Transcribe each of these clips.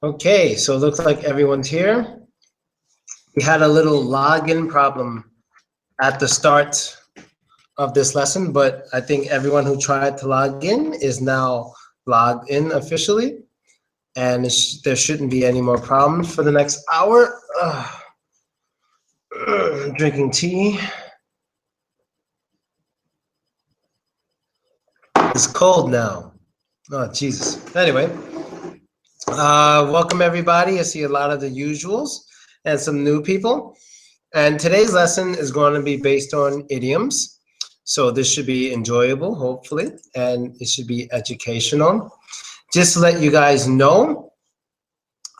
Okay, so it looks like everyone's here. We had a little login problem at the start of this lesson, but I think everyone who tried to log in is now logged in officially, and there shouldn't be any more problems for the next hour. Drinking tea. It's cold now. Oh, Jesus. Anyway, welcome everybody. I see a lot of the usuals and some new people. And today's lesson is going to be based on idioms. So this should be enjoyable, hopefully, and it should be educational. Just to let you guys know,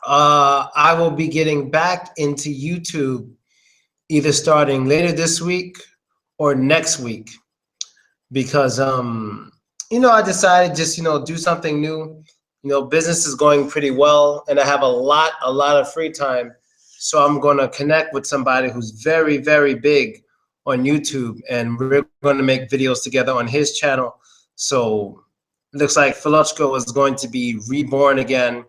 I will be getting back into YouTube either starting later this week or next week because I decided just do something new. Business is going pretty well, and I have a lot of free time. So I'm going to connect with somebody who's very, very big on YouTube, and we're going to make videos together on his channel. So it looks like Filochko is going to be reborn again.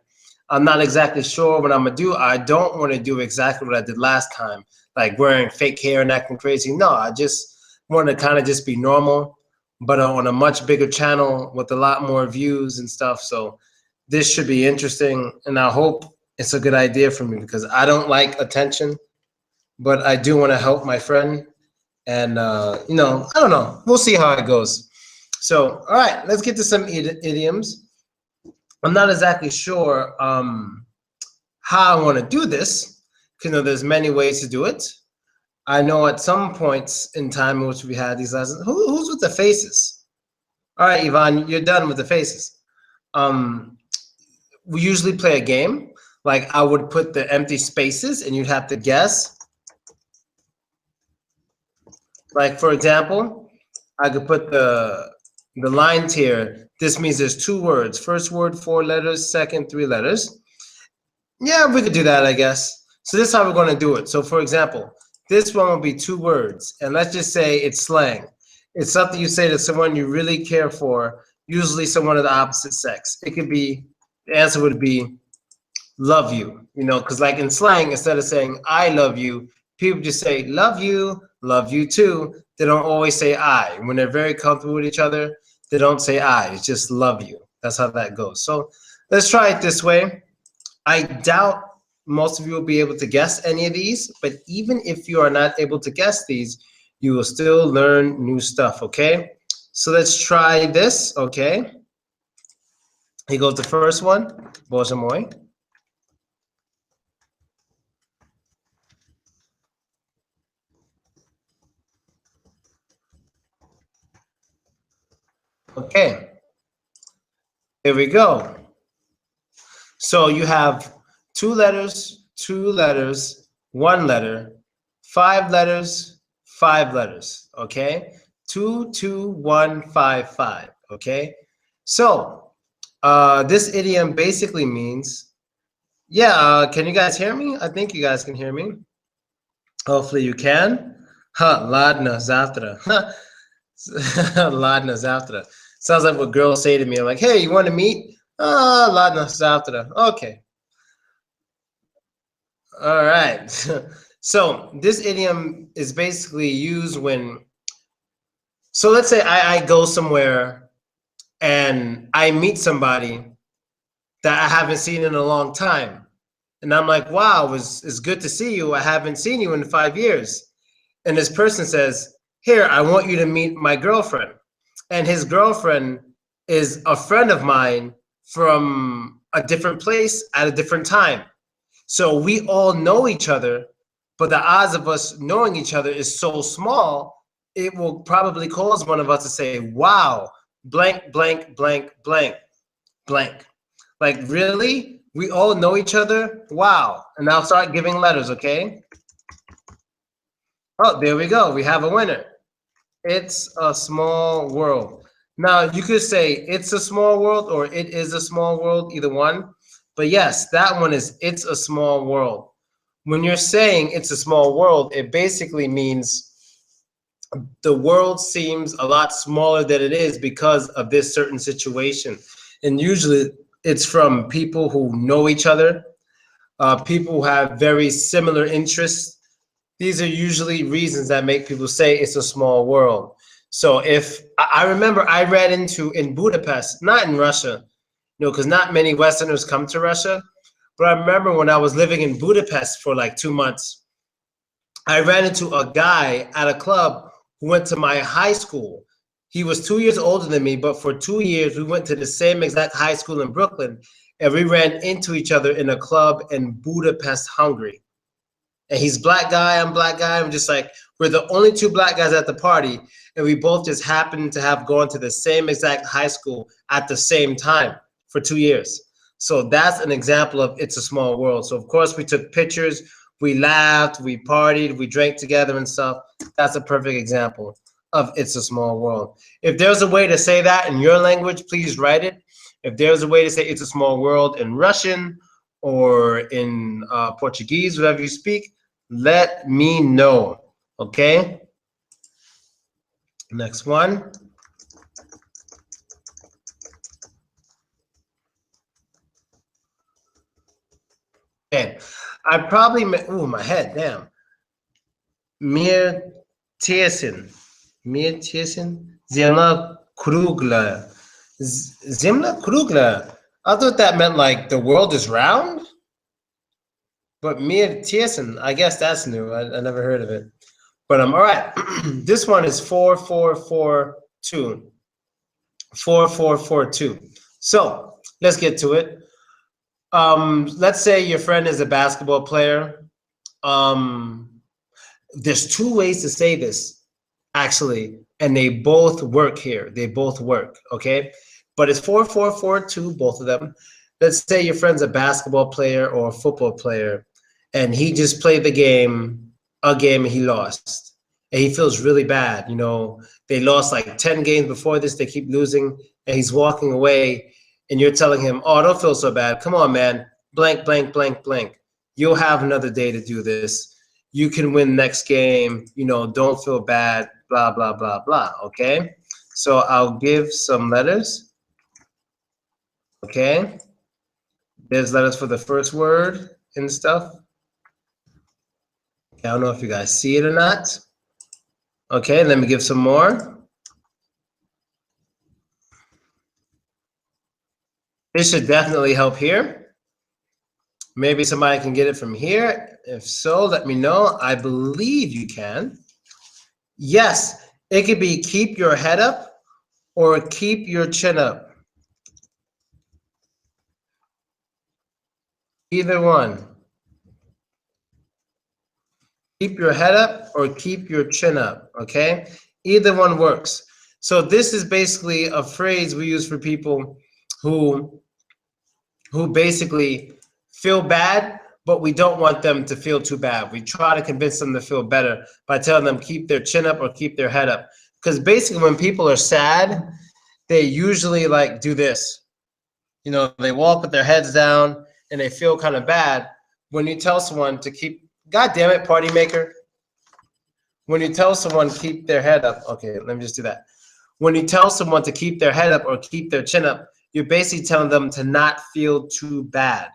I'm not exactly sure what I'm going to do. I don't want to do exactly what I did last time, like wearing fake hair and acting crazy. No, I just want to kind of just be normal, but on a much bigger channel with a lot more views and stuff. So this should be interesting, and I hope it's a good idea for me because I don't like attention, but I do want to help my friend. And I don't know. We'll see how it goes. So, all right, let's get to some idioms. I'm not exactly sure how I want to do this because there's many ways to do it. I know at some points in time in which we had these lessons. Who's with the faces? All right, Yvonne, you're done with the faces. Um, we usually play a game. Like I would put the empty spaces and you'd have to guess. Like for example, I could put the lines here. This means there's two words. First word, 4 letters. Second, 3 letters. Yeah, we could do that, I guess. So this is how we're going to do it. So for example, this one will be 2 words. And let's just say it's slang. It's something you say to someone you really care for, usually someone of the opposite sex. It could be, the answer would be love you, because like in slang, instead of saying I love you, people just say love you too. They don't always say I. When they're very comfortable with each other, they don't say I. It's just love you. That's how that goes. So let's try it this way. I doubt most of you will be able to guess any of these, but even if you are not able to guess these, you will still learn new stuff, okay? So let's try this, okay? Here goes the first one. Boże moi. Okay, here we go. So you have 2 letters, 1 letter, 5 letters, 5 letters, okay? 2, 2, 1, 5, 5, okay? So this idiom basically means, can you guys hear me? I think you guys can hear me. Hopefully you can. Ladna zavtra. Ladna zavtra. Sounds like what girls say to me. I'm like, hey, you want to meet? Ladna zavtra. Okay. All right. So this idiom is basically used when, so let's say I go somewhere and I meet somebody that I haven't seen in a long time. And I'm like, wow, it's good to see you. I haven't seen you in 5 years. And this person says, here, I want you to meet my girlfriend. And his girlfriend is a friend of mine from a different place at a different time. So we all know each other, but the odds of us knowing each other is so small, it will probably cause one of us to say, wow, blank, blank, blank, blank, blank. Like, really? We all know each other? Wow. And now start giving letters, okay? Oh, there we go. We have a winner. It's a small world. Now, you could say it's a small world or it is a small world, either one. But yes, that one is it's a small world. When you're saying it's a small world, it basically means the world seems a lot smaller than it is because of this certain situation. And usually It's from people who know each other, people who have very similar interests. These are usually reasons that make people say it's a small world. So if I remember, I read into in Budapest, not in Russia, because not many Westerners come to Russia. But I remember when I was living in Budapest for like 2 months, I ran into a guy at a club who went to my high school. He was 2 years older than me, but for 2 years, we went to the same exact high school in Brooklyn, and we ran into each other in a club in Budapest, Hungary. And he's black guy, I'm black guy. I'm just like, we're the only two black guys at the party, and we both just happened to have gone to the same exact high school at the same time for 2 years. So that's an example of it's a small world. So of course we took pictures, we laughed, we partied, we drank together and stuff. That's a perfect example of it's a small world. If there's a way to say that in your language, please write it. If there's a way to say it's a small world in Russian or in Portuguese, whatever you speak, let me know, okay? Next one. Okay, I probably, ooh, my head, damn. Mir Tiesin. Mir Tiesin. Zemla Krugla. Zemla Krugla. I thought that meant like the world is round. But Mir Tiesin, I guess that's new. I never heard of it. But all right. This one is 4442. 4442. So let's get to it. Let's say your friend is a basketball player. There's two ways to say this, actually, and they both work here. They both work, okay? But it's 4442, both of them. Let's say your friend's a basketball player or a football player, and he just played a game and he lost. And he feels really bad. They lost like 10 games before this. They keep losing, and he's walking away, and you're telling him, oh, don't feel so bad. Come on, man. Blank, blank, blank, blank. You'll have another day to do this. You can win next game. Don't feel bad. Blah, blah, blah, blah. Okay? So I'll give some letters. Okay? There's letters for the first word and stuff. I don't know if you guys see it or not. Okay, let me give some more. This should definitely help here. Maybe somebody can get it from here. If so, let me know. I believe you can. Yes, it could be keep your head up or keep your chin up. Either one. Keep your head up or keep your chin up, okay? Either one works. So this is basically a phrase we use for people who basically feel bad, but we don't want them to feel too bad. We try to convince them to feel better by telling them keep their chin up or keep their head up. Because basically when people are sad, they usually like do this. They walk with their heads down and they feel kind of bad. When you tell someone to keep, God damn it, party maker. When you tell someone keep their head up, okay, let me just do that. When you tell someone to keep their head up or keep their chin up, you're basically telling them to not feel too bad,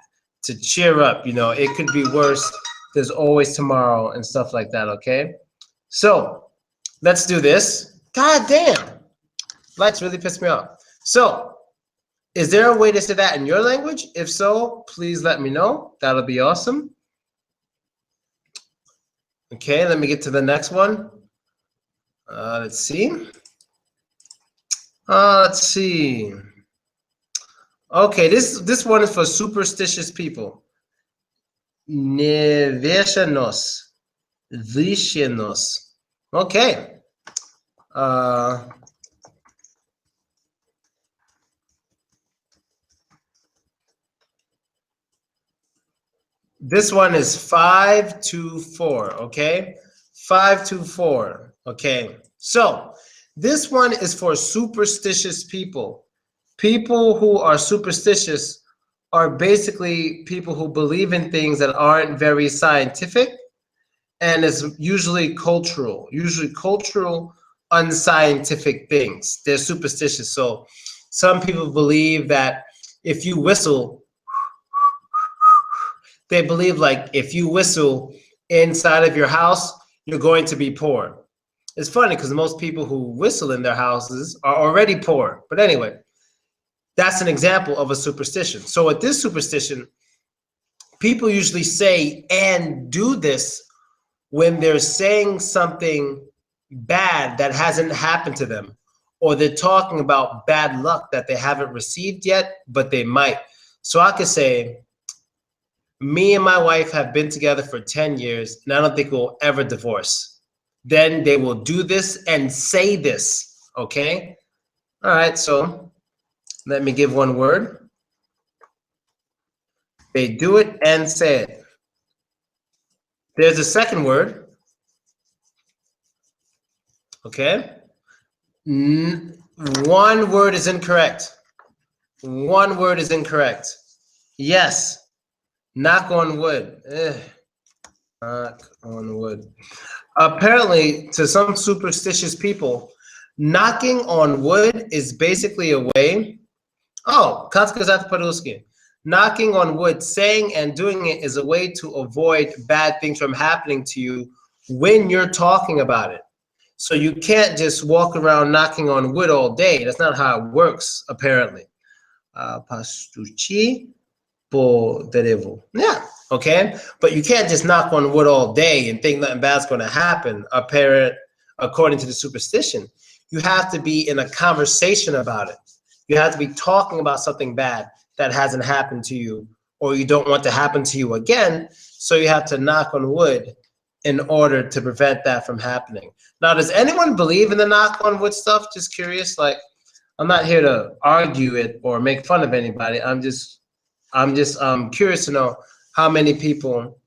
to cheer up. It could be worse. There's always tomorrow and stuff like that, okay? So let's do this. God damn. Lights really pissed me off. So is there a way to say that in your language? If so, please let me know. That'll be awesome. Okay, let me get to the next one. Let's see. Let's see. Okay, this one is for superstitious people. Neveșenos. Vișenos. Okay. This one is 524, okay? 524, okay? So this one is for superstitious people. People who are superstitious are basically people who believe in things that aren't very scientific, and it's usually cultural, unscientific things. They're superstitious. So some people believe that if you whistle, they believe like if you whistle inside of your house, you're going to be poor. It's funny because most people who whistle in their houses are already poor. But anyway, that's an example of a superstition. So with this superstition, people usually say and do this when they're saying something bad that hasn't happened to them, or they're talking about bad luck that they haven't received yet, but they might. So I could say, me and my wife have been together for 10 years, and I don't think we'll ever divorce. Then they will do this and say this, okay? All right, so let me give one word. They do it and say it. There's a second word, okay? One word is incorrect. One word is incorrect. Yes, knock on wood. Knock on wood. Apparently, to some superstitious people, knocking on wood is basically a way. Oh, Katskazat Paruski. Knocking on wood, saying and doing it is a way to avoid bad things from happening to you when you're talking about it. So you can't just walk around knocking on wood all day. That's not how it works, apparently. Pastucci po derevo. Yeah, okay? But you can't just knock on wood all day and think nothing bad's going to happen, according to the superstition. You have to be in a conversation about it. You have to be talking about something bad that hasn't happened to you, or you don't want to happen to you again, so you have to knock on wood in order to prevent that from happening. Now, does anyone believe in the knock on wood stuff? Just curious. Like, I'm not here to argue it or make fun of anybody. I'm just curious to know how many people.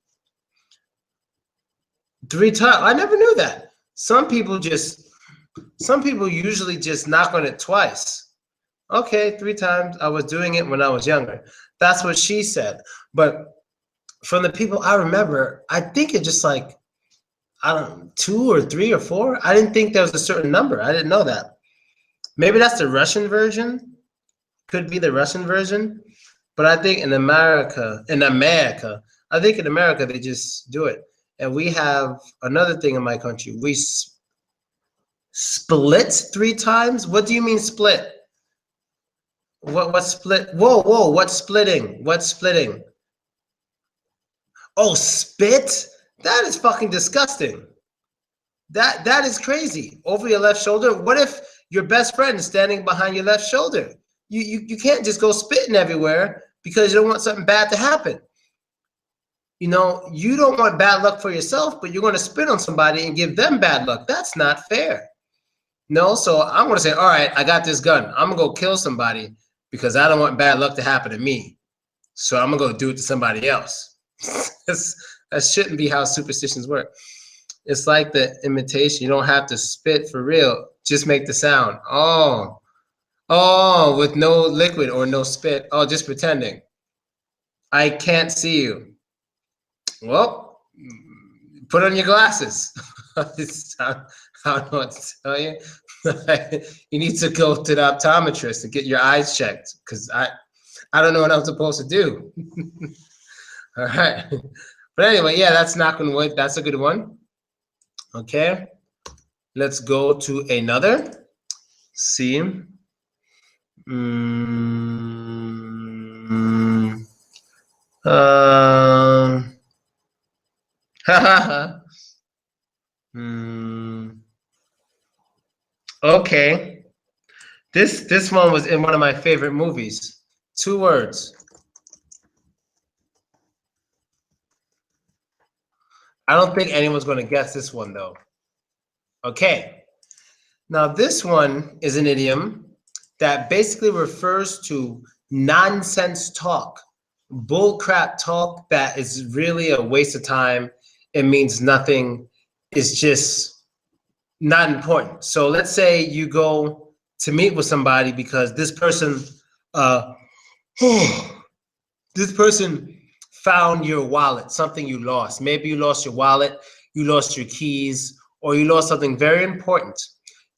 3 times. I never knew that. Some people usually just knock on it twice. Okay, 3 times. I was doing it when I was younger. That's what she said. But from the people I remember, I think it just like, I don't know, 2 or 3 or 4. I didn't think there was a certain number. I didn't know that. Maybe that's the Russian version. Could be the Russian version. But I think in America, they just do it. And we have another thing in my country. We split 3 times. What do you mean split? What split? Whoa, what's splitting? What's splitting? Oh, spit? That is fucking disgusting. That is crazy. Over your left shoulder? What if your best friend is standing behind your left shoulder? You can't just go spitting everywhere because you don't want something bad to happen. You know, you don't want bad luck for yourself, but you're going to spit on somebody and give them bad luck. That's not fair. No, so I'm going to say, all right, I got this gun. I'm going to go kill somebody because I don't want bad luck to happen to me. So I'm going to go do it to somebody else. That shouldn't be how superstitions work. It's like the imitation. You don't have to spit for real. Just make the sound. Oh, with no liquid or no spit. Oh, just pretending. I can't see you. Well, put on your glasses. I don't know what to tell you. You need to go to the optometrist and get your eyes checked because I don't know what I'm supposed to do. All right. But anyway, yeah, that's knock on wood. That's a good one. Okay. Let's go to another. See. Okay. This one was in one of my favorite movies. 2 words. I don't think anyone's going to guess this one though. Okay. Now this one is an idiom that basically refers to nonsense talk, bullcrap talk that is really a waste of time. It means nothing. It's just not important. So let's say you go to meet with somebody because this person found your wallet, something you lost. Maybe you lost your wallet, you lost your keys, or you lost something very important.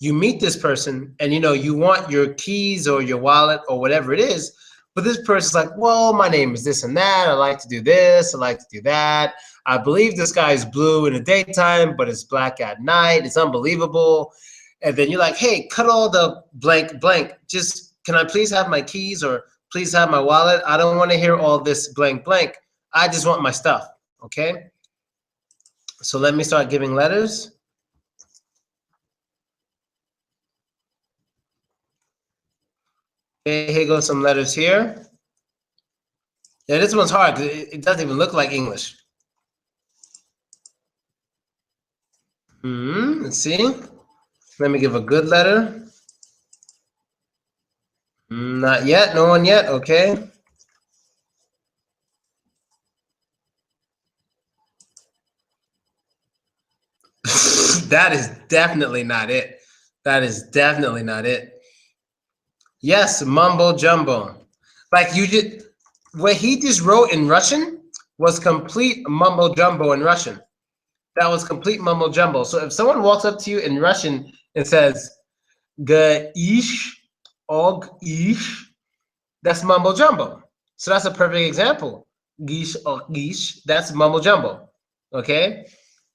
You meet this person and you want your keys or your wallet or whatever it is, But this person's like, well, my name is this and that. I like to do this. I like to do that. I believe the sky is blue in the daytime, but it's black at night. It's unbelievable. And then you're like, hey, cut all the blank blank. Just can I please have my keys or please have my wallet? I don't want to hear all this blank blank. I just want my stuff. Okay. So let me start giving letters. Okay, here goes some letters here. Yeah, this one's hard because it doesn't even look like English. Let's see. Let me give a good letter. Not yet. No one yet. Okay. That is definitely not it. That is definitely not it. Yes, mumbo jumbo. Like you did, what he just wrote in Russian was complete mumbo jumbo in Russian. That was complete mumbo jumbo. So if someone walks up to you in Russian and says, "Ga ish, og ish," that's mumbo jumbo. So that's a perfect example. Gish, og gish, that's mumbo jumbo. Okay,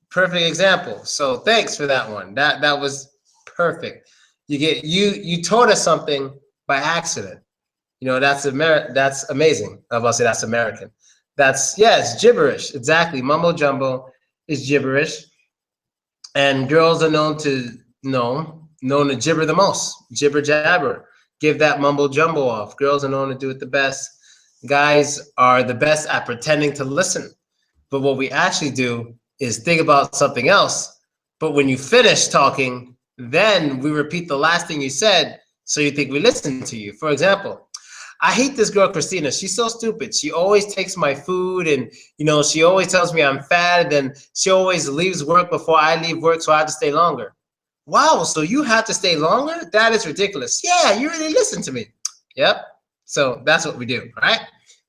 perfect example. So thanks for that one. That was perfect. You taught us something by accident. You know, that's amazing. I was about to say that's American. It's gibberish. Exactly. Mumbo jumbo is gibberish. And girls are known to gibber the most. Gibber jabber. Give that mumbo jumbo off. Girls are known to do it the best. Guys are the best at pretending to listen. But what we actually do is think about something else. But when you finish talking, then we repeat the last thing you said so you think we listened to you. For example, I hate this girl, Christina. She's so stupid. She always takes my food and, she always tells me I'm fat. And then she always leaves work before I leave work, so I have to stay longer. Wow, so you have to stay longer? That is ridiculous. Yeah, you really listen to me. Yep. So that's what we do, all right?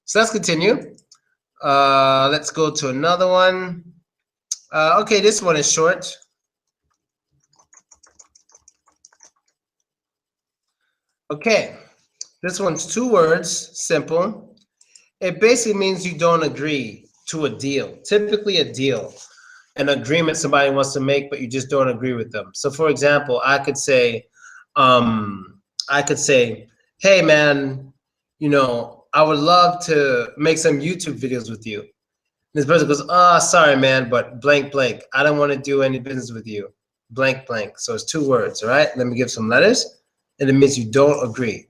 So let's continue. Let's go to another one. Okay, this one is short. Okay, this one's 2 words, simple. It basically means you don't agree to a deal. Typically a deal, an agreement somebody wants to make, but you just don't agree with them. So for example, I could say, hey man, I would love to make some YouTube videos with you. And this person goes, oh, sorry man, but blank blank. I don't want to do any business with you. Blank blank. So it's 2 words, all right? Let me give some letters. And it means you don't agree.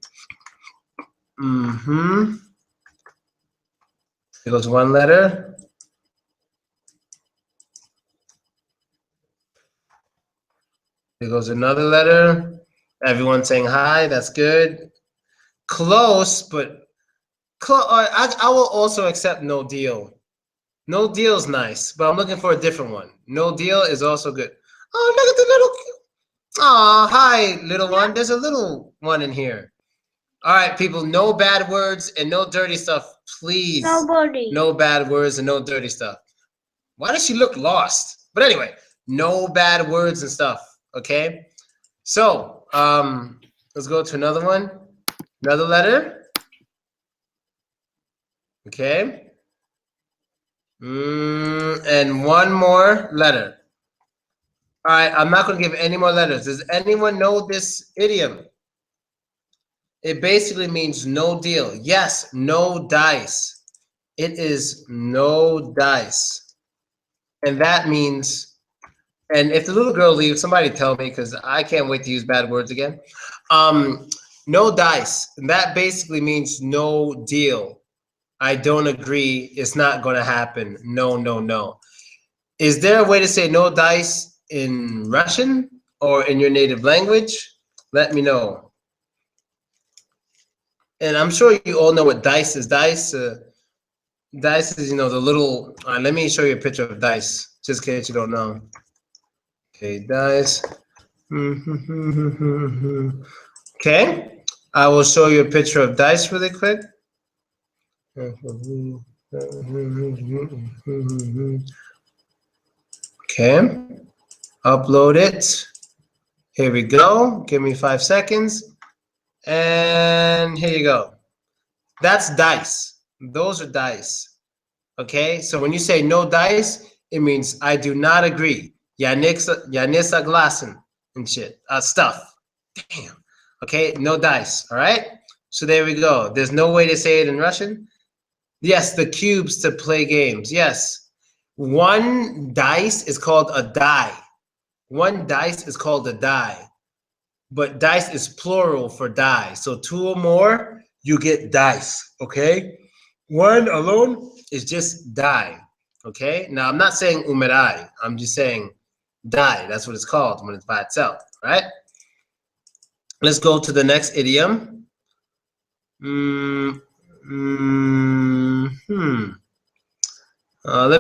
Here goes 1 letter. Here goes another letter. Everyone saying hi. That's good. Close, but I will also accept no deal. No deal is nice, but I'm looking for a different one. No deal is also good. Oh, look at the little. Oh, hi, little one. There's a little one in here. All right, people. No bad words and no dirty stuff, please. Nobody. No bad words and no dirty stuff. Why does she look lost? But anyway, no bad words and stuff. Okay. So let's go to another one. Another letter. Okay. And 1 more letter. All right, I'm not going to give any more letters. Does anyone know this idiom? It basically means no deal. Yes, no dice. It is no dice. And that means, and if the little girl leaves, somebody tell me because I can't wait to use bad words again. No dice. And that basically means no deal. I don't agree. It's not going to happen. No, no, no. Is there a way to say no dice in Russian or in your native language? Let me know. And I'm sure you all know what dice is. Dice is, the little, let me show you a picture of dice, just in case you don't know. Okay, dice. Okay, I will show you a picture of dice really quick. Okay, upload it. Here we go. Give me 5 seconds. And here you go. That's dice. Those are dice. Okay, so when you say no dice, it means I do not agree. Ya nisa glassen and shit. Stuff. Damn. Okay, no dice. All right. So there we go. There's no way to say it in Russian. Yes, the cubes to play games. Yes. One dice is called a die. One dice is called a die. But dice is plural for die. So two or more, you get dice. Okay. One alone is just die. Okay. Now I'm not saying umerai. I'm just saying die. That's what it's called when it's by itself. Right. Let's go to the next idiom. Let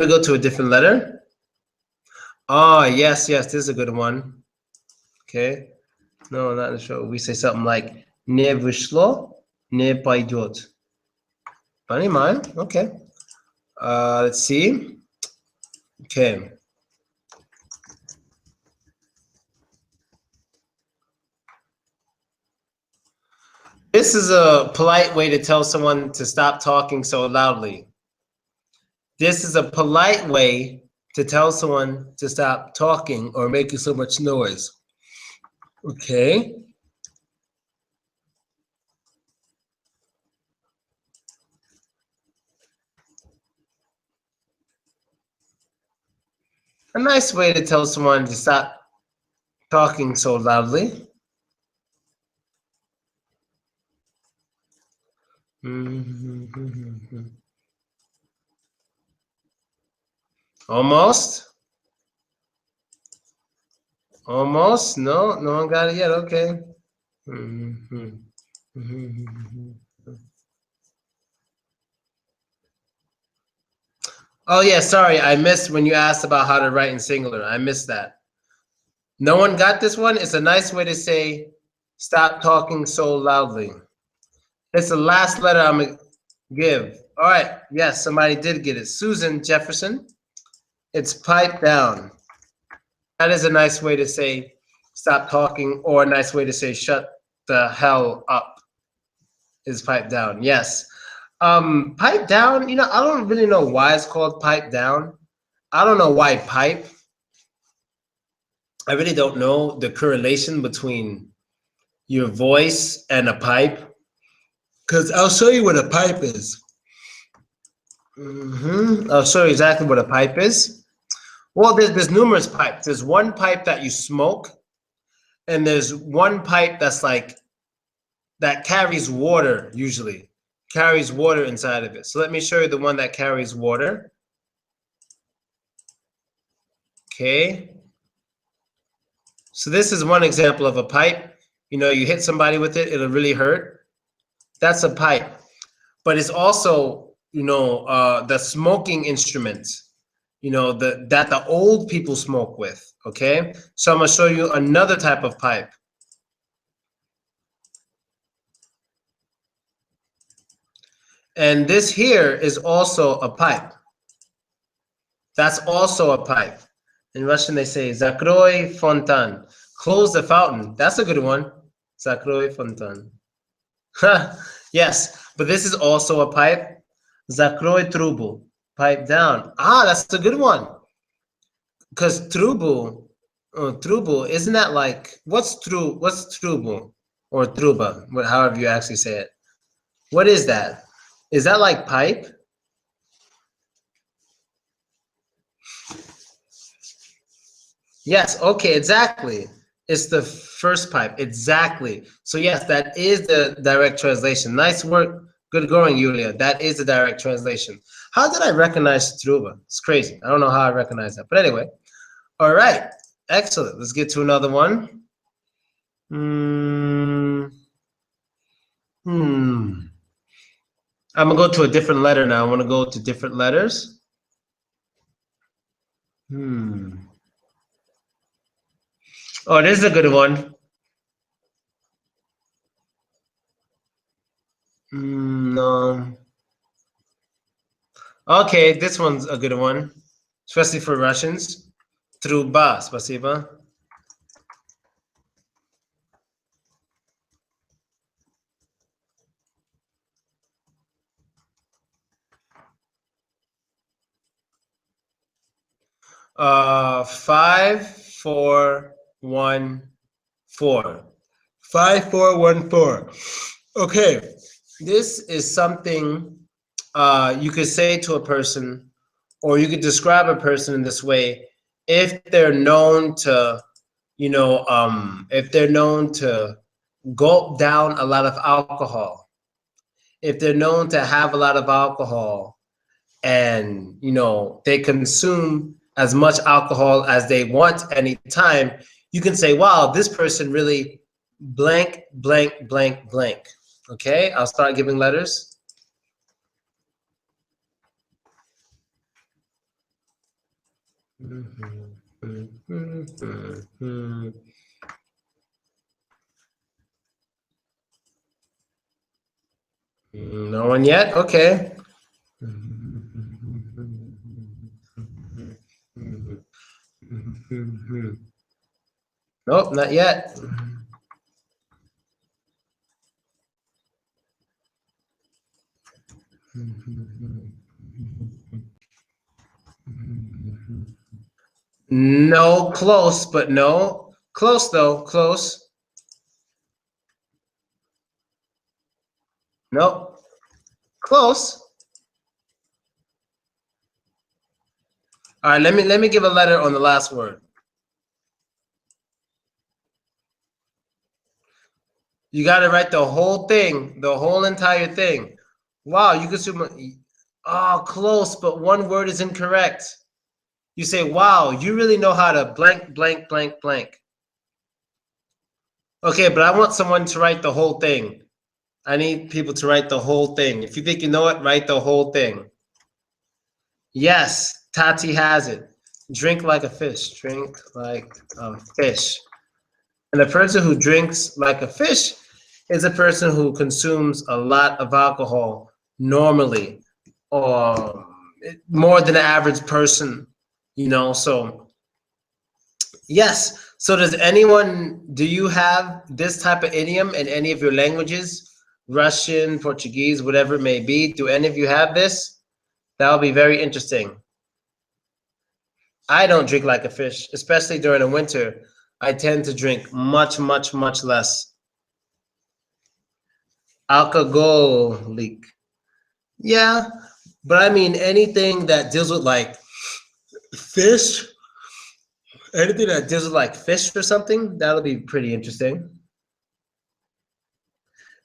me go to a different letter. Oh, yes, yes. This is a good one. Okay. No, not sure. We say something like не вышло, не пойдет. Понимаю. Okay. Let's see. Okay. This is a polite way to tell someone to stop talking so loudly. This is a polite way to tell someone to stop talking or making so much noise. Okay. A nice way to tell someone to stop talking so loudly. Almost. Almost. No, no one got it yet. Okay. Oh yeah, sorry, I missed when you asked about how to write in singular. I missed that. No one got this one? It's a nice way to say stop talking so loudly. It's the last letter I'm gonna give. All right, yes, somebody did get it. Susan Jefferson. It's pipe down. That is a nice way to say stop talking, or a nice way to say shut the hell up is pipe down. Yes. Pipe down, I don't really know why it's called pipe down. I don't know why pipe. I really don't know the correlation between your voice and a pipe. Because I'll show you what a pipe is. I'll show you exactly what a pipe is. Well, there's numerous pipes. There's one pipe that you smoke, and there's one pipe that's like that carries water, usually carries water inside of it. So let me show you the one that carries water. Okay. So this is one example of a pipe. You hit somebody with it, it'll really hurt. That's a pipe. But it's also, the smoking instruments, that the old people smoke with. Okay. So I'm gonna show you another type of pipe. And this here is also a pipe. That's also a pipe. In Russian, they say "Zakroy fontan," close the fountain. That's a good one. "Zakroy fontan." Yes, but this is also a pipe. "Zakroy trubu," pipe down. That's a good one. Because trubu, isn't that like what's trubu or truba, however you actually say it? What is that? Is that like pipe? Yes, okay, exactly. It's the first pipe, exactly. So yes, that is the direct translation. Nice work, good going, Yulia. That is the direct translation. How did I recognize Truba? It's crazy. I don't know how I recognize that. But anyway, all right, excellent. Let's get to another one. I'm gonna go to a different letter now. I want to go to different letters. Oh, this is a good one. No. Okay, this one's a good one, especially for Russians. Truba, спасибо. Five, 4, 1, 4. 5, 4, 1, 4. Okay, this is something you could say to a person, or you could describe a person in this way if they're known to, if they're known to gulp down a lot of alcohol, if they're known to have a lot of alcohol, and they consume as much alcohol as they want anytime, you can say, wow, this person really blank, blank, blank, blank. Okay, I'll start giving letters. No one yet? Okay. Nope, not yet. No, close, but no. Close though, close. Nope, close. All right, let me give a letter on the last word. You got to write the whole thing, the whole entire thing. Wow, you consume. Oh, close, but one word is incorrect. You say, wow, you really know how to blank, blank, blank, blank. Okay, but I want someone to write the whole thing. I need people to write the whole thing. If you think you know it, write the whole thing. Yes, Tati has it. Drink like a fish. Drink like a fish. And the person who drinks like a fish is a person who consumes a lot of alcohol normally, or more than the average person, So, yes. So, do you have this type of idiom in any of your languages? Russian, Portuguese, whatever it may be. Do any of you have this? That would be very interesting. I don't drink like a fish, especially during the winter. I tend to drink much, much, much less. Alcoholic. Yeah, but I mean anything that deals with like fish, anything that deals with like fish or something, that'll be pretty interesting.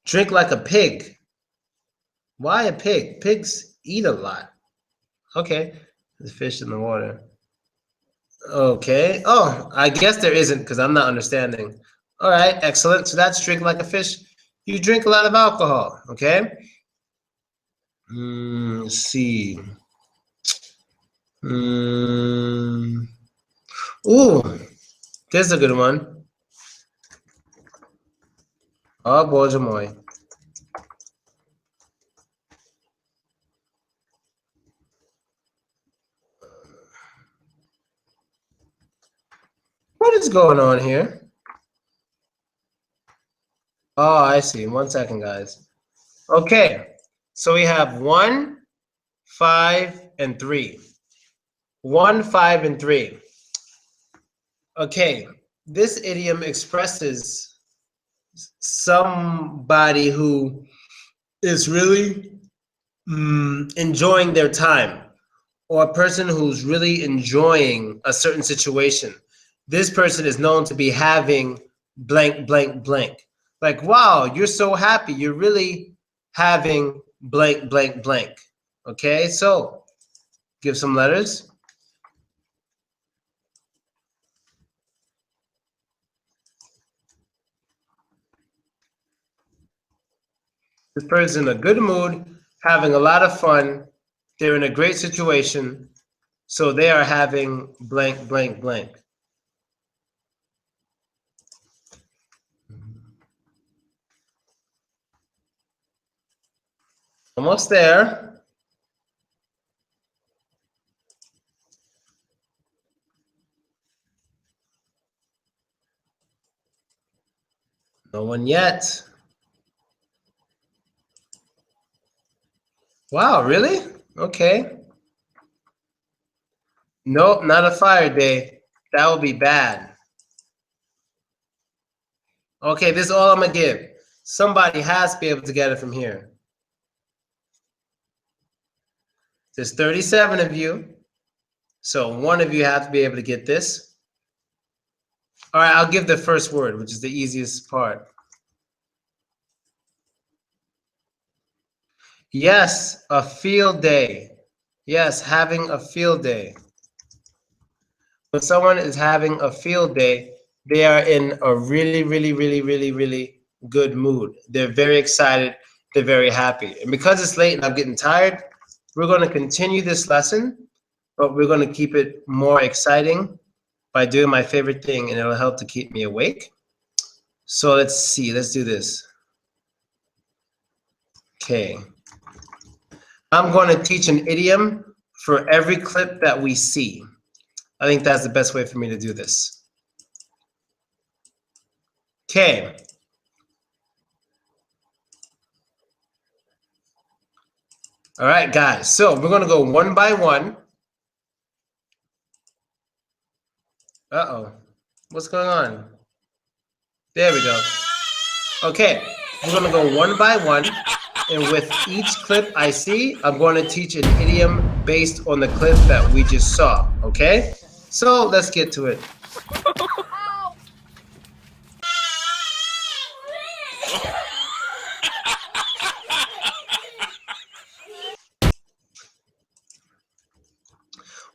Drink like a pig. Why a pig? Pigs eat a lot. Okay, there's fish in the water. Okay. Oh, I guess there isn't because I'm not understanding. All right, excellent. So that's drink like a fish. You drink a lot of alcohol. Okay. Let's see. Mm, ooh, this is a good one. Oh, boy, moi. What is going on here? Oh, I see. 1 second, guys. Okay, so we have 1, 5, and 3. 1, 5, and 3. Okay, this idiom expresses somebody who is really enjoying their time, or a person who's really enjoying a certain situation. This person is known to be having blank, blank, blank. Like, wow, you're so happy. You're really having blank, blank, blank. Okay, so give some letters. This person's in a good mood, having a lot of fun. They're in a great situation. So they are having blank, blank, blank. Almost there. No one yet. Wow, really? Okay. Nope, not a fire day. That would be bad. Okay, this is all I'm gonna give. Somebody has to be able to get it from here. There's 37 of you, so one of you have to be able to get this. All right, I'll give the first word, which is the easiest part. Yes, a field day. Yes, having a field day. When someone is having a field day, they are in a really, really, really, really, really good mood. They're very excited. They're very happy. And because it's late and I'm getting tired, we're going to continue this lesson, but we're going to keep it more exciting by doing my favorite thing, and it'll help to keep me awake. So let's see. Let's do this. Okay. I'm going to teach an idiom for every clip that we see. I think that's the best way for me to do this. Okay. All right, guys. So we're going to go one by one. Uh-oh. What's going on? There we go. Okay. We're going to go one by one. And with each clip I see, I'm going to teach an idiom based on the clip that we just saw. Okay? So let's get to it.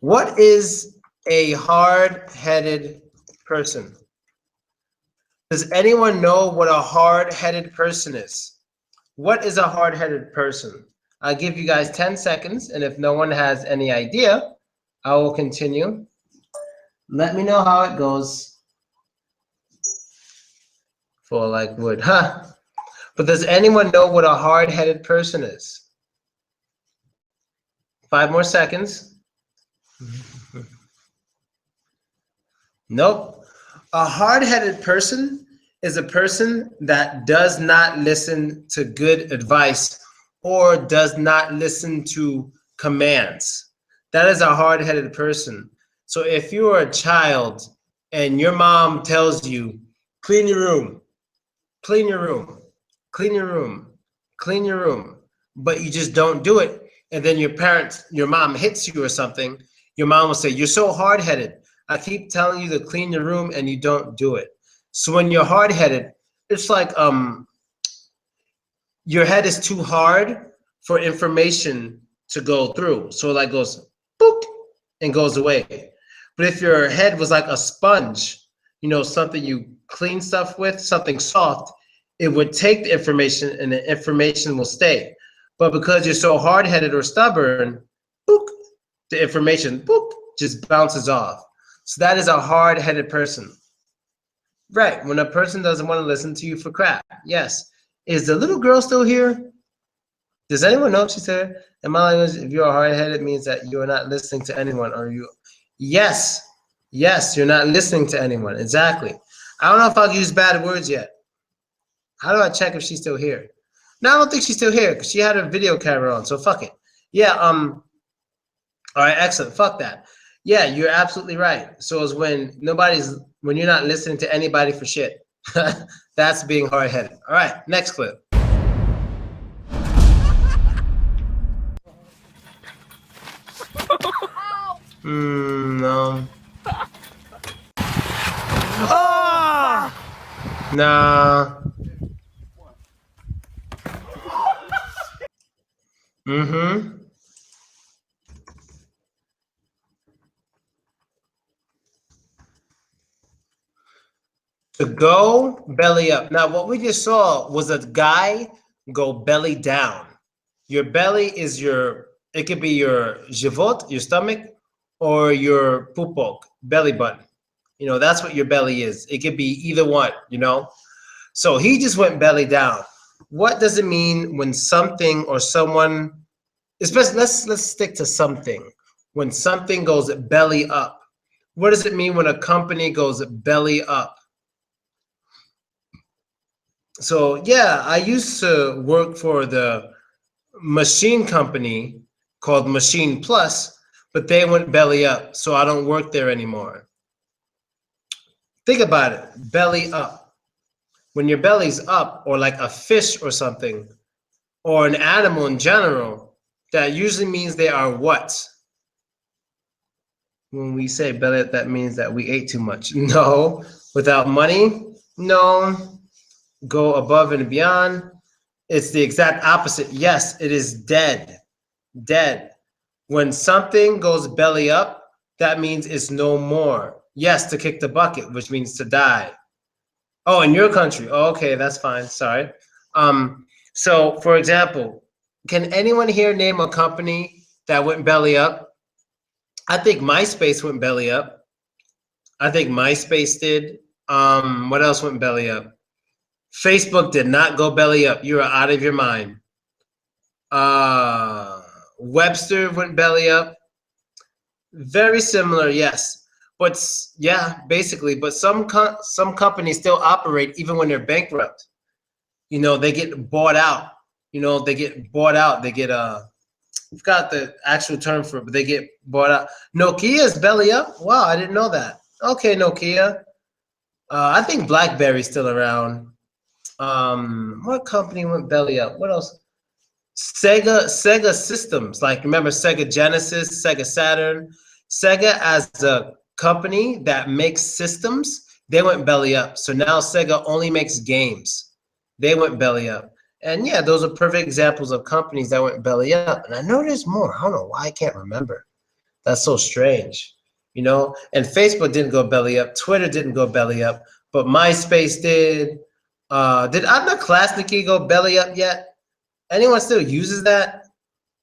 What is a hard-headed person? Does anyone know what a hard-headed person is? What is a hard-headed person? I'll give you guys 10 seconds, and if no one has any idea, I will continue. Let me know how it goes. Fall like wood, huh? But does anyone know what a hard-headed person is? 5 more seconds. Nope. A hard-headed person is a person that does not listen to good advice or does not listen to commands. That is a hard-headed person. So if you are a child and your mom tells you, clean your room, clean your room, clean your room, clean your room, but you just don't do it, and then your mom hits you or something, your mom will say, you're so hard-headed. I keep telling you to clean your room and you don't do it. So when you're hard-headed, it's like your head is too hard for information to go through. So it like goes boop and goes away. But if your head was like a sponge, you know, something you clean stuff with, something soft, it would take the information and the information will stay. But because you're so hard-headed or stubborn, boop, the information boop just bounces off. So that is a hard-headed person. Right, when a person doesn't want to listen to you for crap. Yes. Is the little girl still here? Does anyone know if she's here? In my language, if you're hard-headed, it means that you are not listening to anyone, or you... Yes. Yes, you're not listening to anyone. Exactly. I don't know if I'll use bad words yet. How do I check if she's still here? No, I don't think she's still here because she had her video camera on, so fuck it. Yeah, all right, excellent. Fuck that. Yeah, you're absolutely right. So it's when you're not listening to anybody for shit. That's being hard-headed. All right, next clip. No. Oh! Nah. Mm-hmm. To go belly up. Now, what we just saw was a guy go belly down. Your belly is it could be your живот, your stomach, or your pupok, belly button. You know, that's what your belly is. It could be either one, you know? So he just went belly down. What does it mean when something or someone, especially let's stick to something. When something goes belly up. What does it mean when a company goes belly up? So yeah, I used to work for the machine company called Machine Plus, but they went belly up, so I don't work there anymore. Think about it, belly up. When your belly's up, or like a fish or something, or an animal in general, that usually means they are what? When we say belly up, that means that we ate too much. No. Without money? No. Go above and beyond? It's the exact opposite. Yes, it is dead. Dead. When something goes belly up, that means it's no more. Yes, to kick the bucket, which means to die. Oh, in your country. Oh, okay, that's fine. Sorry. So, for example, can anyone here name a company that went belly up? I think MySpace went belly up. I think MySpace did. What else went belly up? Facebook did not go belly up. You are out of your mind. Webster went belly up. Very similar, yes. But yeah, basically. But some companies still operate even when they're bankrupt. You know, they get bought out. You know, they get bought out. They get I forgot the actual term for it, but they get bought out. Nokia is belly up. Wow, I didn't know that. Okay, Nokia. I think BlackBerry's still around. What company went belly up? What else? Sega Systems. Like, remember Sega Genesis, Sega Saturn? Sega as a company that makes systems, they went belly up. So now Sega only makes games. They went belly up. And yeah, those are perfect examples of companies that went belly up. And I know there's more. I don't know why I can't remember. That's so strange. You know, and Facebook didn't go belly up. Twitter didn't go belly up, but MySpace did. Did Odnoklassniki go belly up yet? Anyone still uses that?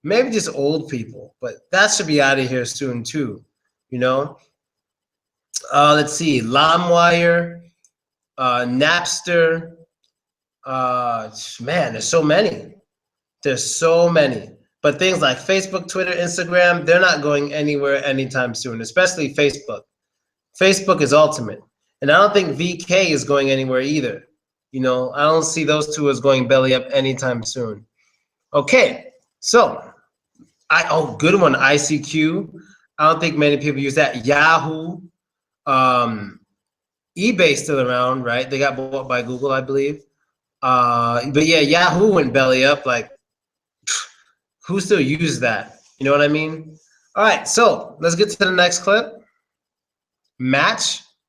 Maybe just old people, but that should be out of here soon too. You know. Let's see, LimeWire, Napster. Man, there's so many. There's so many. But things like Facebook, Twitter, Instagram, they're not going anywhere anytime soon, especially Facebook. Facebook is ultimate. And I don't think VK is going anywhere either. You know, I don't see those two as going belly up anytime soon. Okay, so good one, ICQ. I don't think many people use that. Yahoo, eBay's still around, right? They got bought by Google, I believe. But yeah, Yahoo went belly up. Like, who still uses that? You know what I mean? All right, so let's get to the next clip. Match.com.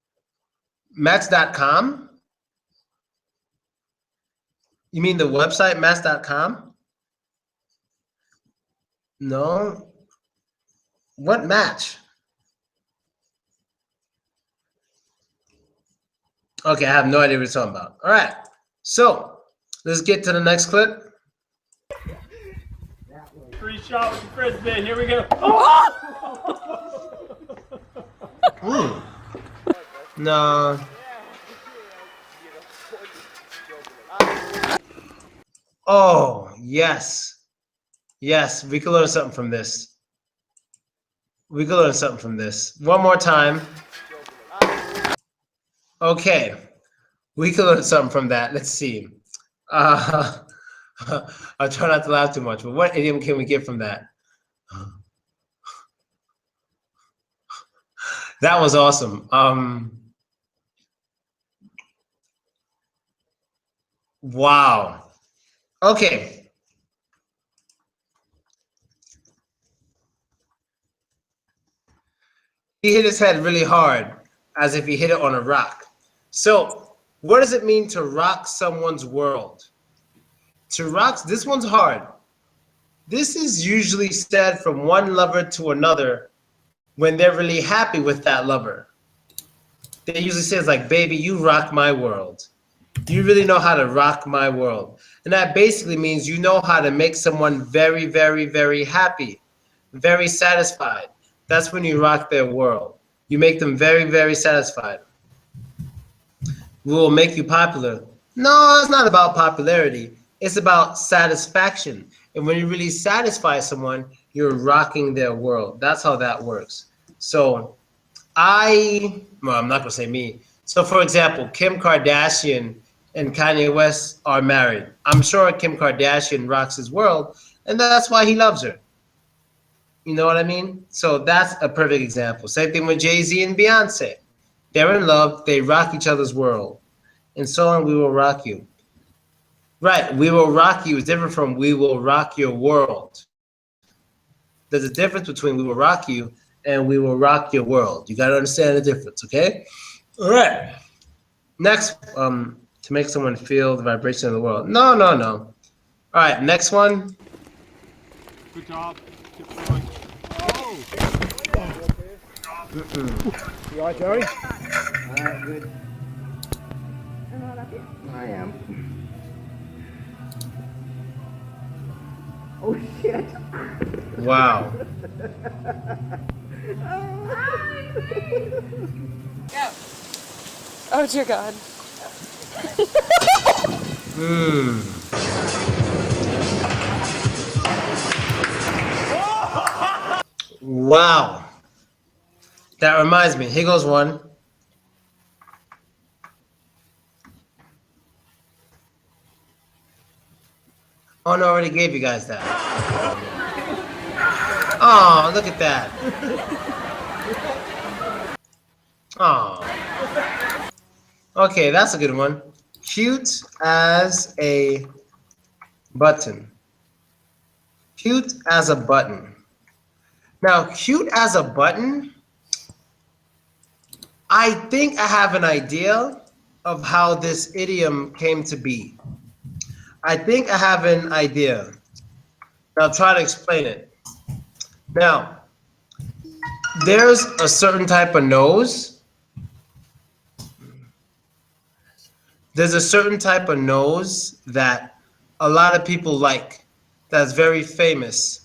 You mean the website Match.com? No. What Match? Okay, I have no idea what you're talking about. All right, so let's get to the next clip. Free shot with the frisbee. Here we go. Oh! No. Oh, yes. Yes, we can learn something from this. We can learn something from this. One more time. Okay. We can learn something from that. Let's see. I'll try not to laugh too much, but what idiom can we get from that? That was awesome. Wow. Okay. He hit his head really hard, as if he hit it on a rock. So, what does it mean to rock someone's world? To rock, this one's hard. This is usually said from one lover to another when they're really happy with that lover. They usually say it's like, baby, you rock my world. You really know how to rock my world. And that basically means you know how to make someone very, very, very happy, very satisfied. That's when you rock their world. You make them very, very satisfied. We will make you popular. No, it's not about popularity. It's about satisfaction. And when you really satisfy someone, you're rocking their world. That's how that works. So I'm not going to say me. So for example, Kim Kardashian and Kanye West are married. I'm sure Kim Kardashian rocks his world, and that's why he loves her. You know what I mean? So that's a perfect example. Same thing with Jay-Z and Beyonce. They're in love. They rock each other's world. And so on, we will rock you. Right. We will rock you is different from we will rock your world. There's a difference between we will rock you and we will rock your world. You got to understand the difference, okay? All right. Next, to make someone feel the vibration of the world. No, no, no. All right, next one. Good job. Keep going. Oh! You alright, Joey? Good. I am. Oh shit. Wow. Go. Oh dear God. Wow. That reminds me. Here goes one. Oh, no, I already gave you guys that. Oh, look at that. Oh. Okay, that's a good one. Cute as a button. Cute as a button. Now, cute as a button, I think I have an idea of how this idiom came to be. I think I have an idea. I'll try to explain it. Now, there's a certain type of nose. There's a certain type of nose that a lot of people like. That's very famous.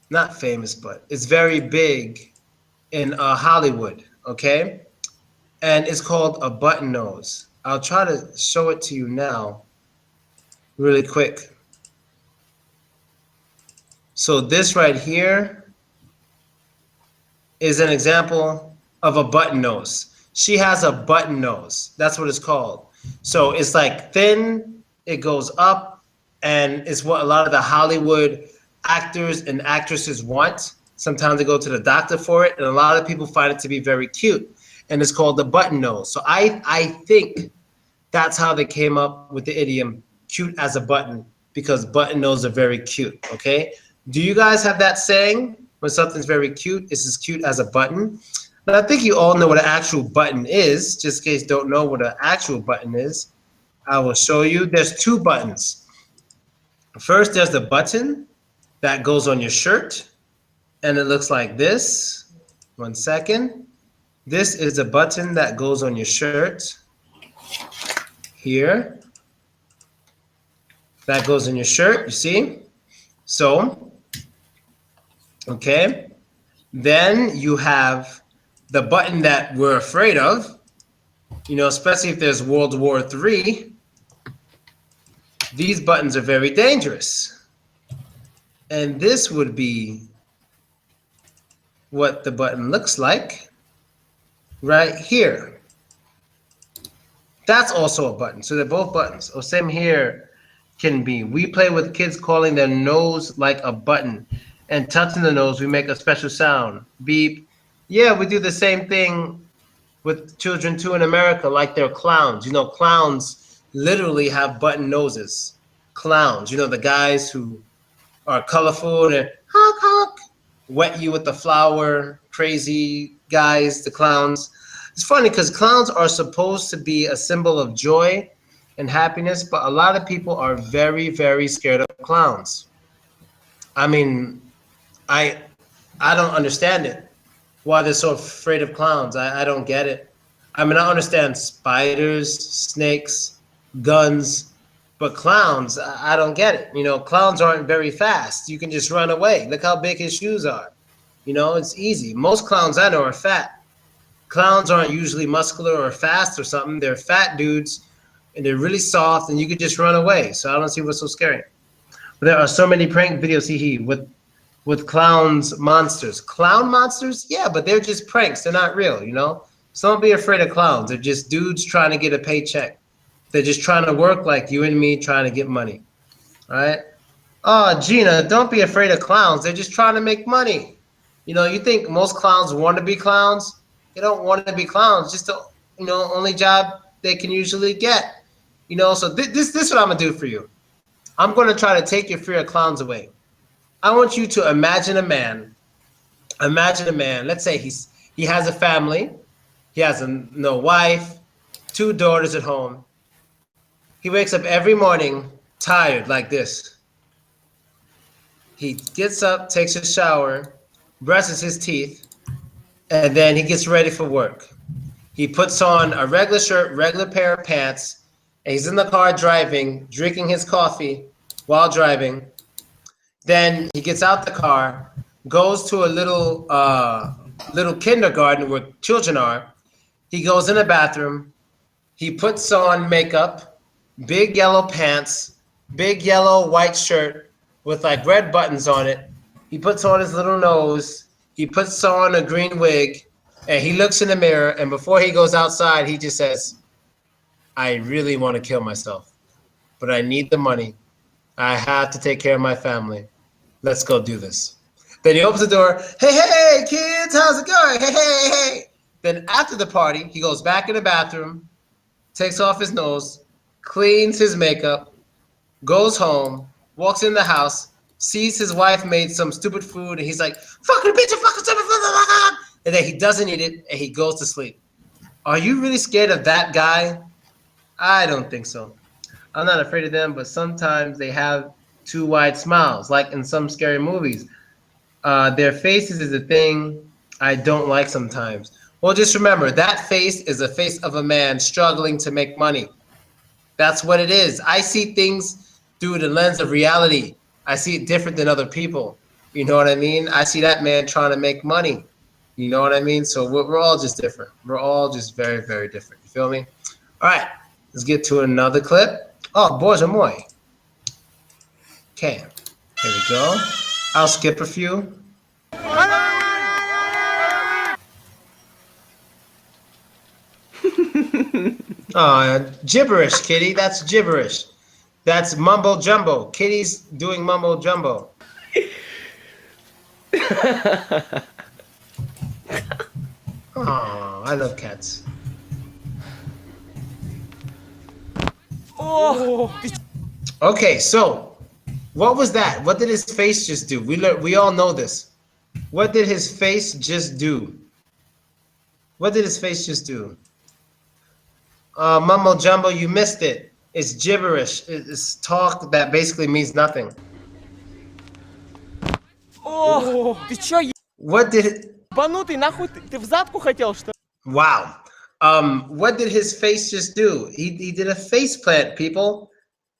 Not famous, but it's very big in Hollywood, okay? And it's called a button nose. I'll try to show it to you now really quick. So this right here is an example of a button nose. She has a button nose. That's what it's called. So it's like thin, it goes up, and it's what a lot of the Hollywood actors and actresses want. Sometimes they go to the doctor for it, and a lot of people find it to be very cute. And it's called the button nose. So I think that's how they came up with the idiom cute as a button, because button noses are very cute, okay? Do you guys have that saying when something's very cute, it's as cute as a button? But I think you all know what an actual button is. Just in case you don't know what an actual button is, I will show you. There's two buttons. First, there's the button that goes on your shirt, and it looks like this. 1 second. This is a button that goes on your shirt here. That goes on your shirt, you see? So, okay. Then you have the button that we're afraid of, you know, especially if there's World War III. These buttons are very dangerous. And this would be what the button looks like right here. That's also a button. So they're both buttons. Oh, same here can be. We play with kids calling their nose like a button, and touching the nose, we make a special sound. Beep. Yeah, we do the same thing with children too in America, like they're clowns. You know, clowns literally have button noses. Clowns, you know, the guys who are colorful and honk honk, wet you with the flour, crazy guys, the clowns. It's funny because clowns are supposed to be a symbol of joy and happiness, but a lot of people are very, very scared of clowns. I mean, I don't understand it. Why they're so afraid of clowns. I don't get it. I mean, I understand spiders, snakes, guns, but clowns, I don't get it. You know, clowns aren't very fast. You can just run away. Look how big his shoes are. You know, it's easy. Most clowns I know are fat. Clowns aren't usually muscular or fast or something. They're fat dudes, and they're really soft, and you could just run away. So I don't see what's so scary. But there are so many prank videos, with clowns, monsters. Clown monsters? Yeah, but they're just pranks. They're not real, you know? So don't be afraid of clowns. They're just dudes trying to get a paycheck. They're just trying to work like you and me, trying to get money, all right? Oh, Gina, don't be afraid of clowns. They're just trying to make money. You know, you think most clowns want to be clowns? They don't want to be clowns. Just the only job they can usually get. You know, so this is what I'm gonna do for you. I'm gonna try to take your fear of clowns away. I want you to imagine a man. Imagine a man. Let's say he has a family. He has a no wife, 2 daughters at home. He wakes up every morning tired like this. He gets up, takes a shower, brushes his teeth, and then he gets ready for work. He puts on a regular shirt, regular pair of pants, and he's in the car driving, drinking his coffee while driving. Then he gets out the car, goes to a little kindergarten where children are. He goes in the bathroom. He puts on makeup, big yellow pants, big yellow white shirt with like red buttons on it. He puts on his little nose. He puts on a green wig, and he looks in the mirror. And before he goes outside, he just says, "I really want to kill myself, but I need the money. I have to take care of my family. Let's go do this." Then he opens the door. "Hey, hey, kids, how's it going? Hey, hey, hey." Then after the party, he goes back in the bathroom, takes off his nose, cleans his makeup, goes home, walks in the house, sees his wife made some stupid food, and he's like, "Fucking bitch, fucking stupid food." And then he doesn't eat it, and he goes to sleep. Are you really scared of that guy? I don't think so. I'm not afraid of them, but sometimes they have too wide smiles, like in some scary movies. Their faces is a thing I don't like sometimes. Well, just remember, that face is a face of a man struggling to make money. That's what it is. I see things through the lens of reality. I see it different than other people. You know what I mean? I see that man trying to make money. You know what I mean? So we're all just different. We're all just very, very different. You feel me? All right, let's get to another clip. Oh, boys are moi. Okay, here we go. I'll skip a few. Gibberish, Kitty. That's gibberish. That's mumbo jumbo. Kitty's doing mumbo jumbo. Oh, I love cats. Okay, so what was that? What did his face just do? We all know this. What did his face just do? What did his face just do? Mumbo jumbo, you missed it. It's gibberish. It's talk that basically means nothing. Ты чё, What did? ебанутый, нахуй ты в задку хотел, что ли? Wow. What did his face just do? He did a face plant, people.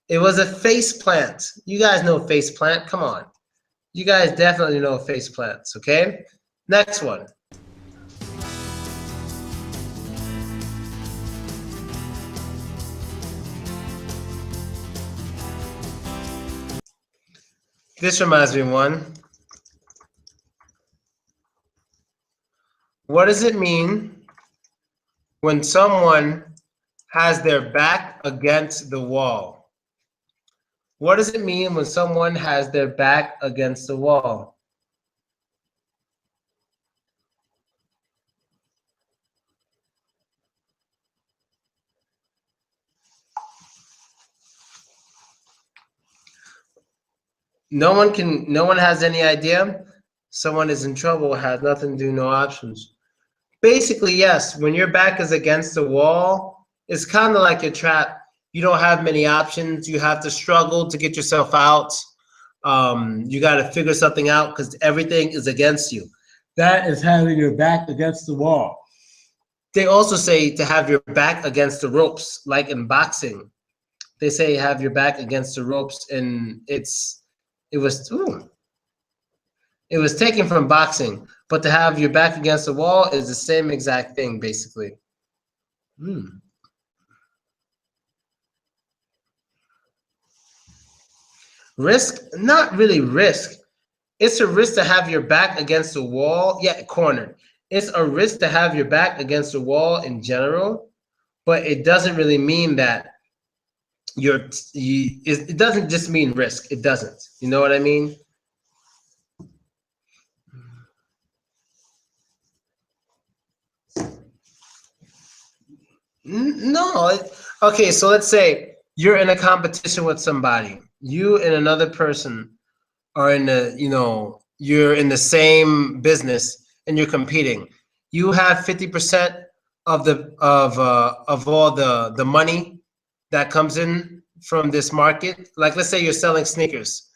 It was a face plant. You guys know face plant. Come on. You guys definitely know face plants, okay? Next one. This reminds me of one. What does it mean when someone has their back against the wall? What does it mean when someone has their back against the wall? No one has any idea. Someone is in trouble, has nothing to do, no options. Basically, yes, when your back is against the wall, it's kind of like you're trapped. You don't have many options. You have to struggle to get yourself out. You got to figure something out because everything is against you. That is having your back against the wall. They also say to have your back against the ropes, like in boxing. They say have your back against the ropes, and it was taken from boxing, but to have your back against the wall is the same exact thing, basically. Risk? Not really risk. It's a risk to have your back against the wall. Yeah, cornered. It's a risk to have your back against the wall in general, but it doesn't really mean that it doesn't just mean risk. It doesn't. You know what I mean? No. Okay, so let's say you're in a competition with somebody. You and another person are in the, you're in the same business and you're competing. You have 50% of all the money that comes in from this market. Like let's say you're selling sneakers.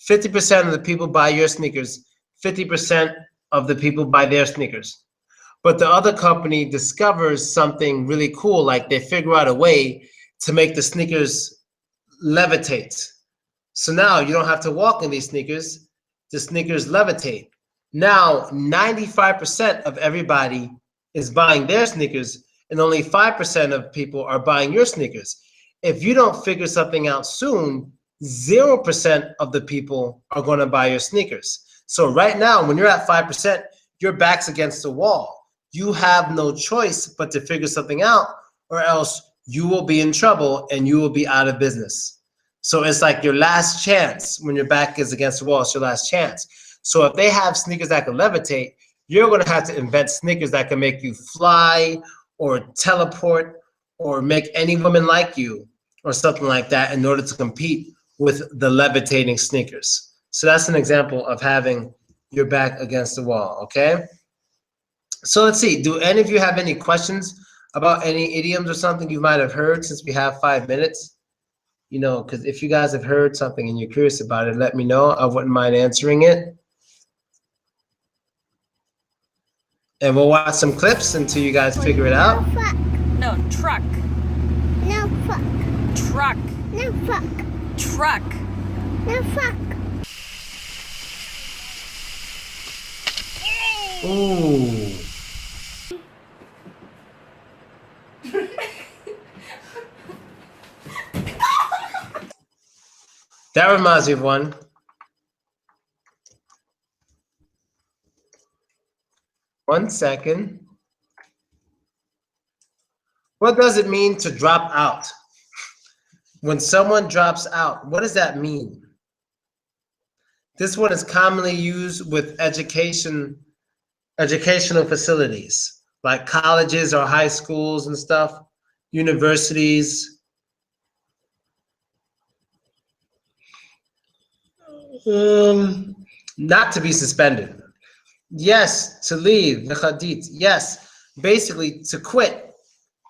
50% of the people buy your sneakers, 50% of the people buy their sneakers. But the other company discovers something really cool, like they figure out a way to make the sneakers levitate. So now you don't have to walk in these sneakers. The sneakers levitate. Now 95% of everybody is buying their sneakers and only 5% of people are buying your sneakers. If you don't figure something out soon, 0% of the people are going to buy your sneakers. So right now, when you're at 5%, your back's against the wall. You have no choice but to figure something out, or else you will be in trouble and you will be out of business. So it's like your last chance. When your back is against the wall, it's your last chance. So if they have sneakers that can levitate, you're going to have to invent sneakers that can make you fly or teleport or make any woman like you or something like that in order to compete with the levitating sneakers. So that's an example of having your back against the wall, okay? So let's see, do any of you have any questions about any idioms or something you might have heard, since we have 5 minutes? Because if you guys have heard something and you're curious about it, let me know. I wouldn't mind answering it. And we'll watch some clips until you guys figure it out. No, truck. No fuck. Truck. No fuck. Truck. No fuck. Ooh. That reminds me of one. One second. What does it mean to drop out? When someone drops out, what does that mean? This one is commonly used with educational facilities, like colleges or high schools and stuff, universities. Not to be suspended. Yes, to leave, the hadith. Yes, basically to quit,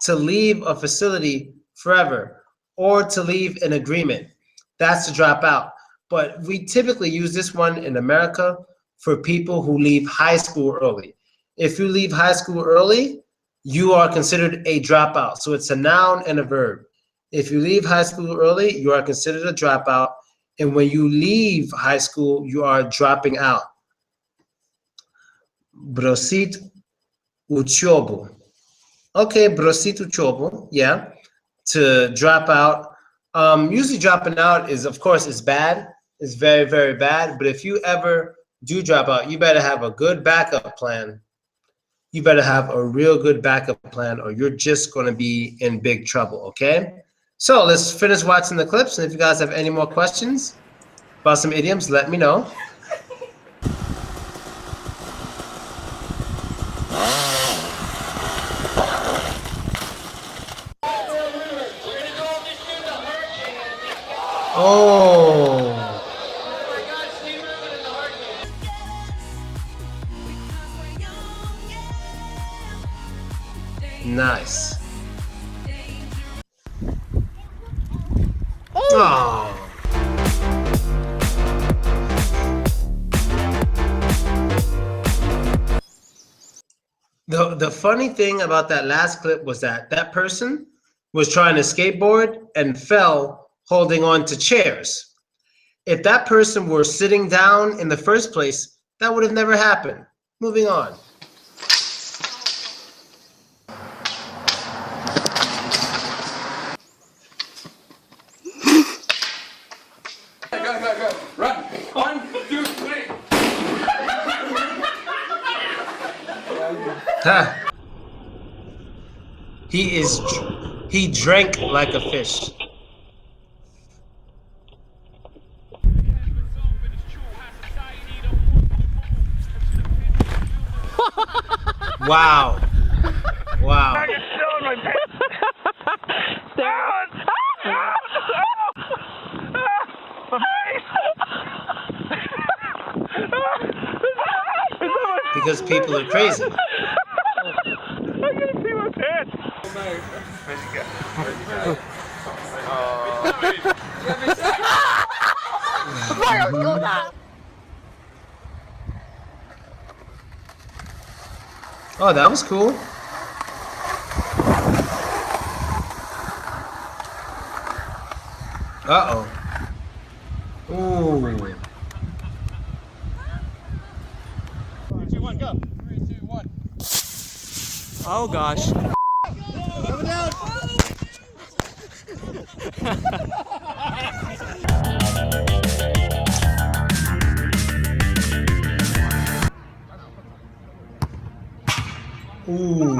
to leave a facility forever, or to leave an agreement. That's to drop out. But we typically use this one in America for people who leave high school early. If you leave high school early, you are considered a dropout. So it's a noun and a verb. If you leave high school early, you are considered a dropout. And when you leave high school, you are dropping out. Brosit uchobu. Okay, brosit uchobu, yeah. To drop out. Usually dropping out is, of course, is bad. It's very, very bad. But if you ever do drop out, you better have a good backup plan. You better have a real good backup plan, or you're just going to be in big trouble, okay? So let's finish watching the clips. And if you guys have any more questions about some idioms, let me know. Oh. Nice. Oh. The funny thing about that last clip was that that person was trying to skateboard and fell holding on to chairs. If that person were sitting down in the first place, that would have never happened. Moving on. Go. Run. 1, 2, 3. Huh. He drank like a fish. Wow. Wow. because people are crazy. Oh, that was cool. Uh-oh. Ooh. 3, 2, 1, go. 3, 2, 1. Oh gosh. Ooh.